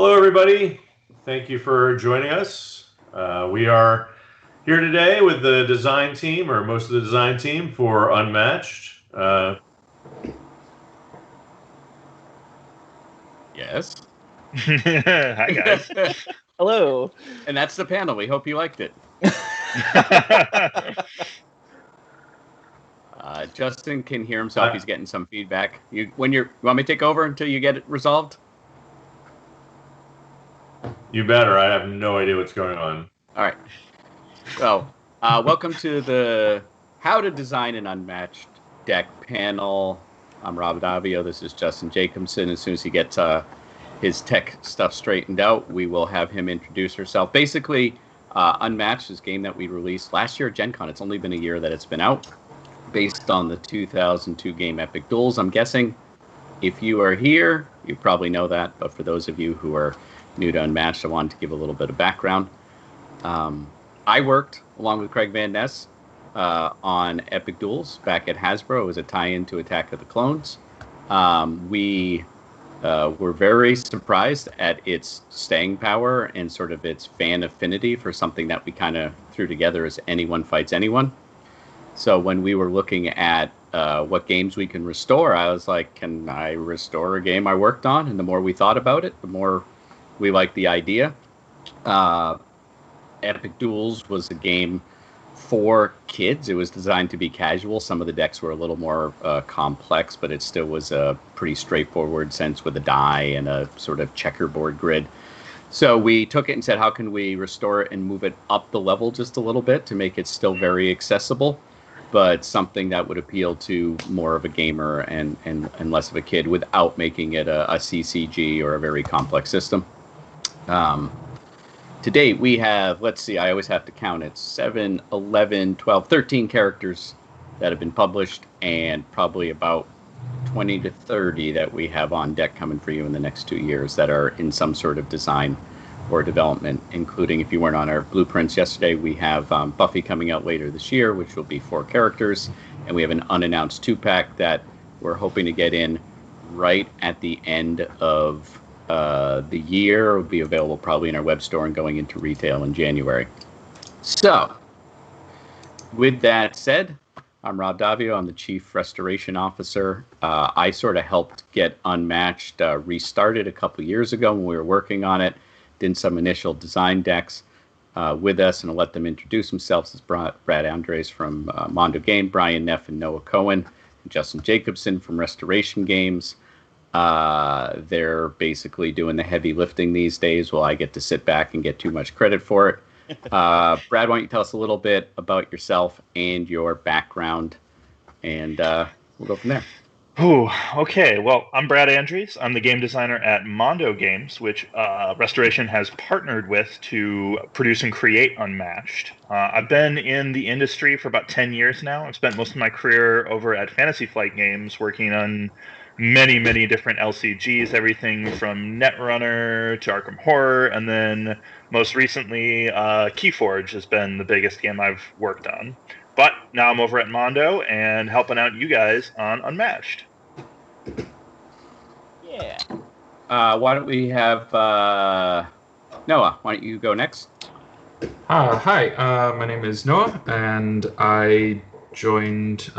Hello, everybody. Thank you for joining us. We are here today with the design team, or most of the design team, for Unmatched. Yes. Hi, guys. Hello. And that's the panel. We hope you liked it. Justin can hear himself. He's getting some feedback. You want me to take over until you get it resolved? You better. I have no idea what's going on. All right. So, welcome to the How to Design an Unmatched Deck panel. I'm Rob Davio. This is Justin Jacobson. As soon as he gets his tech stuff straightened out, we will have him introduce herself. Basically, Unmatched is a game that we released last year at Gen Con. It's only been a year that it's been out, based on the 2002 game Epic Duels. I'm guessing if you are here, you probably know that. But for those of you who are new to Unmatched, I wanted to give a little bit of background. I worked, along with Craig Van Ness, on Epic Duels back at Hasbro. It was a tie-in to Attack of the Clones. We were very surprised at its staying power and sort of its fan affinity for something that we kind of threw together as Anyone Fights Anyone. So when we were looking at what games we can restore, I was like, can I restore a game I worked on? And the more we thought about it, the more we liked the idea. Epic Duels was a game for kids. It was designed to be casual. Some of the decks were a little more complex, but it still was a pretty straightforward sense with a die and a sort of checkerboard grid. So we took it and said, how can we restore it and move it up the level just a little bit to make it still very accessible, but something that would appeal to more of a gamer and less of a kid without making it a CCG or a very complex system. To date, we have, let's see, I always have to count it, 7, 11, 12, 13 characters that have been published, and probably about 20 to 30 that we have on deck coming for you in the next 2 years that are in some sort of design or development, including, if you weren't on our blueprints yesterday, we have Buffy coming out later this year, which will be 4 characters, and we have an unannounced 2-pack that we're hoping to get in right at the end of the year. Will be available probably in our web store and going into retail in January. So, with that said, I'm Rob Davio. I'm the Chief Restoration Officer. I sort of helped get Unmatched restarted a couple years ago when we were working on it. Did some initial design decks with us, and I'll let them introduce themselves. It's Brad Andres from Mondo Game, Brian Neff and Noah Cohen, and Justin Jacobson from Restoration Games. They're basically doing the heavy lifting these days while I get to sit back and get too much credit for it. Brad, why don't you tell us a little bit about yourself and your background, and we'll go from there. Ooh, okay. Well, I'm Brad Andrews. I'm the game designer at Mondo Games, which Restoration has partnered with to produce and create Unmatched. I've been in the industry for about 10 years now. I've spent most of my career over at Fantasy Flight Games working on many different LCGs, everything from Netrunner to Arkham Horror, and then most recently Keyforge has been the biggest game I've worked on. But now I'm over at Mondo and helping out you guys on Unmatched. Yeah. Why don't we have Noah? Why don't you go next? Hi, my name is Noah, and I joined